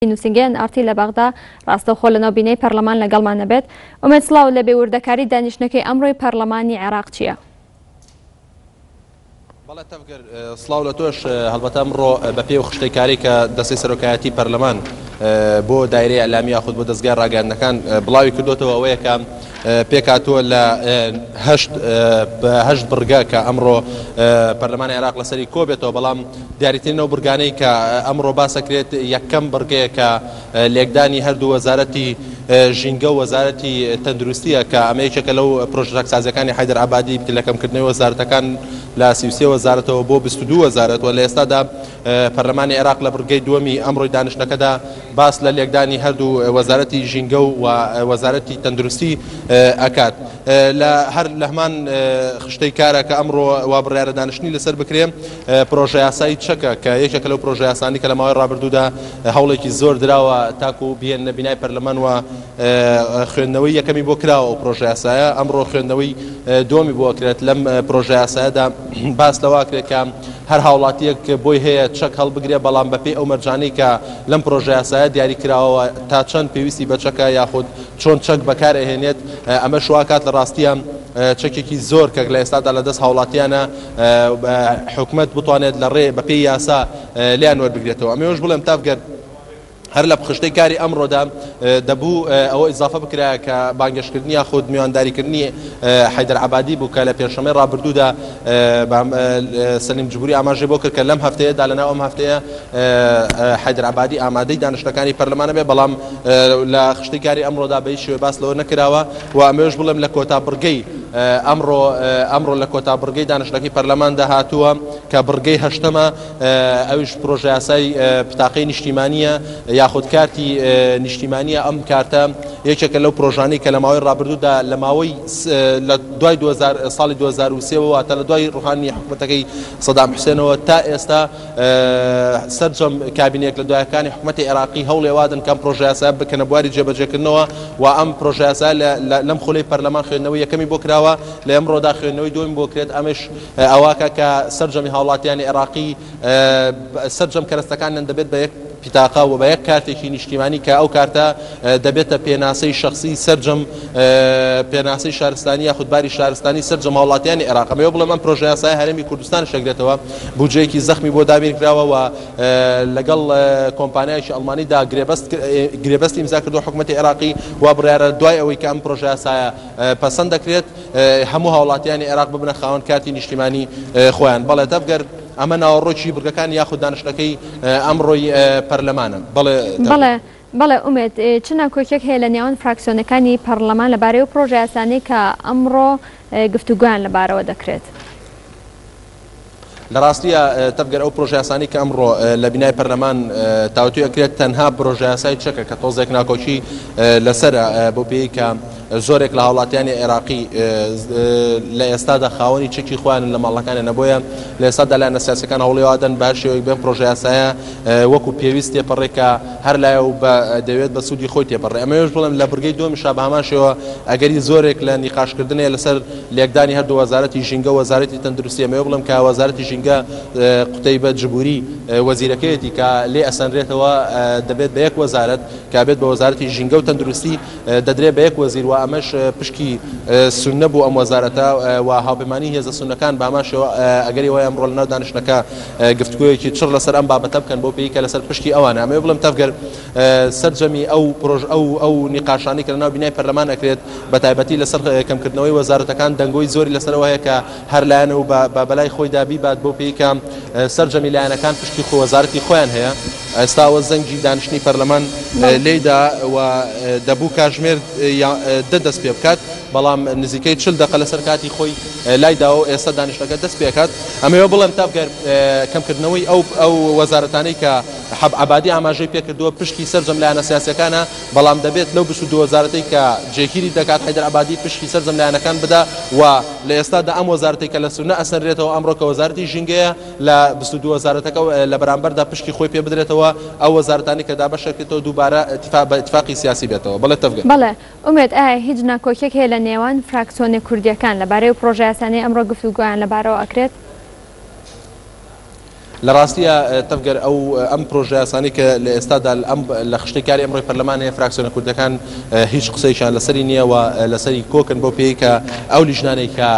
نووسنگیان ئارتی لە بەغدا ڕاستەوخۆ لە ناوبینەی پەرلەمان لەگەڵمان نەبێت. ئومێد سڵاو لە بێوردەکاری دانیشتنەکەی ئەمڕۆی پەرلەمانی عێراق چییە؟ بەڵێ تەفگەر سڵاو لە تۆش هەڵبەتە ئەمڕۆ بە پێی خشتەی کاری کە دەستەی سەرۆکایەتی پەرلەمان بۆ دایرەی ئەلامی یاخود بۆ دەستگای ڕاگەاندنەکان بڵاوی کردوتەوە ئەوەیە کە پێکاتوە لە هەشت بڕگە کە ئەمڕۆ پەرلەمانی عێراق لەسەری کۆبێتەوە، بەڵام دیاریترینەوە بڕگانەی کە ئەمڕۆ باسەکرێت یەکەم بڕگەیە کە لێکدانی هەردوو وەزارەتی ژینگە و وەزارەتی تەندروستیە کە ئەمە یەکێکە لەو پرۆژە ڕەکسازیەکانی حەیدەر عەبادی لەکەمکردنەوەی وەزارەتەکان لە 33 وەزارەتەوە بۆ 22 وەزارەت و لە ئێستادا پەرلەمانی عێراق لە بڕگەی دووەمی ئەمڕۆی دانیشتنەکەدا باس لە لێکدانی هەردوو وەزارەتی ژینگە و وەزارەتی تەندروستی ئەکات. هەر لە هەمان خشتەی کارە کە ئەمڕۆ وا بڕیارە دانیشتنی لەسەر بکرێ پرۆژە یاسایی چەکە کە یەکێکە لەو پرۆژە یاسانی کە لە ماوەی ڕابردوودا هەوڵێکی زۆر دراوە تاکو بێنە بینای پەرلەمان و خوێندنەوەی یەکەمی بۆ کراوە و پرۆژە یاسایە ئەمڕۆ خوێندنەوەی دووەمی بۆ ئەکرێت. لەم پرۆژە یاسایەدا باس لەوا کرێت کە هەر هاوڵاتیەک بۆی هەیە چەک هەڵبگرێ، بەڵام بەپێی ئەو مەرجانەی کە لەم پرۆژە یاسایە دیاری کراوەوە تا چەند پێویستی بە چەکە یاخود چۆن چەک بەکارهێنێت، ئەمە شواکات لە ڕاستیە چەکێکی زۆر کە لە ئێستادا لە دەست هاوڵاتیانە حکومەت بتوانێت لە ڕێ بەپێی یاسا لیان وەربگرێتەوە. ئەمەوەش بڵێم تافگەر هەر لە خشتەی کاری ئەمڕۆدا دەبوو ئەوە ئیزافە بکرایە کە بانگەشتکردنی یاخود میوانداریکردنی حەیدەر عەبادی بوو کە لە پێشەمەی ڕابردوودا سەلیم جبوری ئاماژەی بۆ کرد کە لەم هەفتەیەدا لەناو ئەم هەفتەیە حەیدەر عەبادی ئامادەی دانیشتەکانی پەرلەمانە بێ، بەڵام لە خشتەی کاری ئەمڕۆدا بە هیچ شێوەیە باس لەوە نەکراوە و ئەمەوێش بڵێم لە کۆتا بڕگەی ئەمڕۆ لە کۆتا بڕگەی دانیشتەکانی پەرلەماندا هاتووە کە بڕگەی هەشتەمە ئەویش پرۆژە یاسای پتاقەی نیشتیمانیە یاخود کارتی نیشتیمانیە. ئەم کارتە یەکێکە لەو پرۆژانەی کە لە ماوەی ڕابردوودا لە ماوەی لە دوای ساڵی 2023 تا لە دوای ڕوحانی حکومەتەکەی سەدام حوسێنەوە تا ئێستا سەرجەم کابینێک لە دوایەکانی حکومەتی عێراقی هەوڵێوادن کەم پرۆژە یاسا بکەنە بواری جێبەجێکردنەوە و ئەم پرۆژە یاسا لەم خولەی پەرلەمان خوێندنەوەی یەکەمی بۆ کراوە، لە ئەمڕۆدا خوێندنەوەی دووەمی بۆ کرێت. ئەمەش ئەواکە کە سەرجەمی هاوڵاتیانی عێراقی سەرجەم کەرەستەکانیان دەبێت بە یەک پیتاقا و بە یەک کارتێکی نیشتیمانی کە ئەو کارتە دەبێتە پێناسەی شخصی سەرجەم پێناسەی شارستانی یا خودباری شارستانی سەرجەم هاوڵاتیانی عێراق. ئەمەوە بڵێم ئەم پرۆژە یاسای هەرێمی کوردستان شەگرێتەوە، بودجەیەکی زەخمی بۆ دابین کراوە و لەگەڵ کۆمپانیایکی ئەڵمانیدا گرێبەستی ئیمزا کردو حکومەتی عێراقی و بڕیارە دوای ئەوەی کە ئەم پرۆژە یاسایە پەسەند دەکرێت هەموو هاوڵاتیانی عێراق ببنە خاوەن کارتی نیشتیمانی خۆیان. بەڵێ تەفگەر ئەمە ناوەڕۆکی بڕگەکان یاخود دانیشتەکەی ئەمڕۆی پەرلەمانە. بەڵێ ئومێد چنە کۆکێک هەیە لە نێوان فراکسیۆنەکانی پەرلەمان لەبارەی و پرۆژە یاسانەی کە ئەمڕۆ گفتوگویان لەبارەوە دەکرێت؟ لە ڕاستیە تەفگەر ئەو پرۆژە یاسانی کە ئەمڕۆ لە بینای پەرلەمان تاوتوی ئەکرێت تەنها پرۆژە یاسای چەکە کە تۆزێک ناکۆچی لەسەرە بۆ پێی کە زۆرێک لە هاوڵاتیانی عێراقی لە ئێستادا خاوەنی چەکی خۆیان لە ماڵەکانیان نەبووە، لە ئێستادا لایەنە سیاسیەکان هەوڵێوادەن بە شێوەیەک بێن پرۆژە یاسایە وەکو پێویست تێپەڕێکە هەر لایە و دەوێت بە سوودی خۆی تێپەڕێ. ئەمەوێش بڵێم لە بڕگەی دووەمیشا بە هەمان شێوە ئەگەری زۆرێک لە نیقاشکردنێ لەسەر لێکدانی هەردوو وەزارەتی ژینگە و وەزارەتی تەندروستی. ئەمەوێ بڵێم کە وەزارەتی ژینگە قوتەیبە جبوری وەزیرەکەیەتی کە لێ ئەسەنرێتەوە دەبێت بە یەک وەزارەت کە بێت بە وەزارەتی ژینگە و تەندروستی دەدرێت بە یەک وەزیر و ئەمەش پشکی سونە بوو ئەم وەزارەتە و هاوپەیمانی هێزە سونەکان بە هەماشەوە ئەگەری وای ئەمڕۆ لەناو دانیشتنەکە گفتگویەکی چڕ لەسەر ئەم بابەتە بکەن بۆ پێی کە لەسەر پشکی ئەوانە. ئەمەوێ بڵێم تەفگەر سەرجەمی ئەو نیقاشانی کە لەناو بینای پەرلەمان ئەکرێت بە تایبەتی لەسەر کەمکردنەوەی وەزارەتەکان دەنگۆی زۆری لەسەرەوە هەیە کە هەر لایەنە و بە بەلای خۆی دابی بات بۆ پێی کە سەرجەمی لایەنەکان پشتی وەزارەتی خۆیان هەیە. ئێستاوە زەنگی دانیشتنی پەرلەمان لێدا و دەبوو کاتژمێر دەست پێ بکات، بەڵام نزیکەی 40 دقە لەسەر کاتی خۆی لایداوە ئێستا دانیشتەکە دەست پێکات. ئەمەوە بڵێم تافگەر کەمکردنەوەی ئەو وەزارەتانەی کە عەبادی ئاماژەی پێکردووە پشتی سەرجەم لایەنە سیاسیەکانە، بەڵام دەبێت لەو 22 وەزارەتەی کە جێگیری دەکات حەیدەر عەبادی پشتی سەرجەم لایەنەکان بدا و لە ئێستادا ئەم وەزارەتەی کە لە سونە ئەسەنرێتەوە ئەمڕۆ کە وەزارەتی ژینگەیە لە 22 وەزارەتەکە لە بەرامبەردا پشتی خۆی پێ بدرێتەوە ئەو وەزارەتانی کە دابەشێتەوە دووبارە بە اتفاقی سیاسی بێتەوە. بەڵێ تەفگەر. بەڵێ ئومێد ئایا هیچ ناکۆکێک هەیە لە نێوان فراکسیۆنە کوردیەکان لەبارەی و پرۆژە یاسانەی ئەمڕۆ گفتوگویان لەبارەوە ئەکرێت؟ لە ڕاستیە تەفگەر ئەم پرۆژە یاسانی کە لە ئێستادا لە خشتی کاری ئەمڕۆی پەرلەمانەیە فراکسیۆنە کوردەکان هیچ قسەیشان لەسەری نییە و لەسەری کۆکن بۆ پێی کە ئەو لیژنانەی کە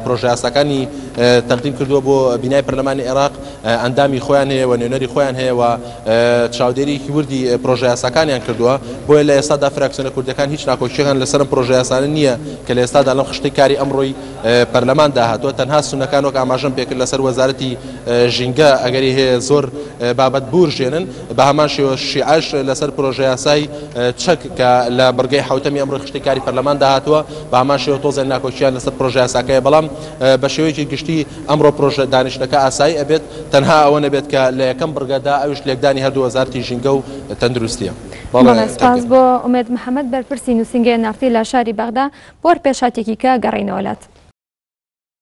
پرۆژە یاساکانی تەقدیم کردووە بۆ بینای پەرلەمانی عێراق ئەندامی خۆیان هەیە و نوێنەری خۆیان هەیە و چاودێریی وردی پرۆژە یاساکانیان کردووە بۆیە لە ئێستادا فراکسیۆنە کوردەکان هیچ ناکۆچیەکان لەسەر پرۆژە یاسانە نییە کە لە ئێستادا لەم خشتی کاری ئەمڕۆی پەرلەمان داهاتوە تەنها سونەکان وەک ئاماژەم پێکرد لەسەر وەزارەتی ژینگە ئەگەری هەیە زۆر بابەت بورژێنن بە هەمان شێوە شیعەش لەسەر پرۆژە یاسای چەک کە لە بەرگەی حوتەمی ئەمڕۆی خشتی کاری پەرلەمان داهاتوە بە هەمان شێوە تۆزێن ناکۆچیان لەسەر پرۆژە یاساکەیە بەڵام بە شێوەیەکی گشتی ئەمڕۆ پرۆژە دانیشتەکە ئاسایی ئەبێت تەنها ئەوە نەبێت کە لە یەکەم بڕگەدا ئەوش لێکدانی هەردوو وەزارەتی ژینگە و تەندروستیە. سپاس بۆ ئومێد محەممەد بەرپرسی نووسنگی نارتی لە شاری بەغدا بۆ پێشاتێکی کە گەڕینەوەلات.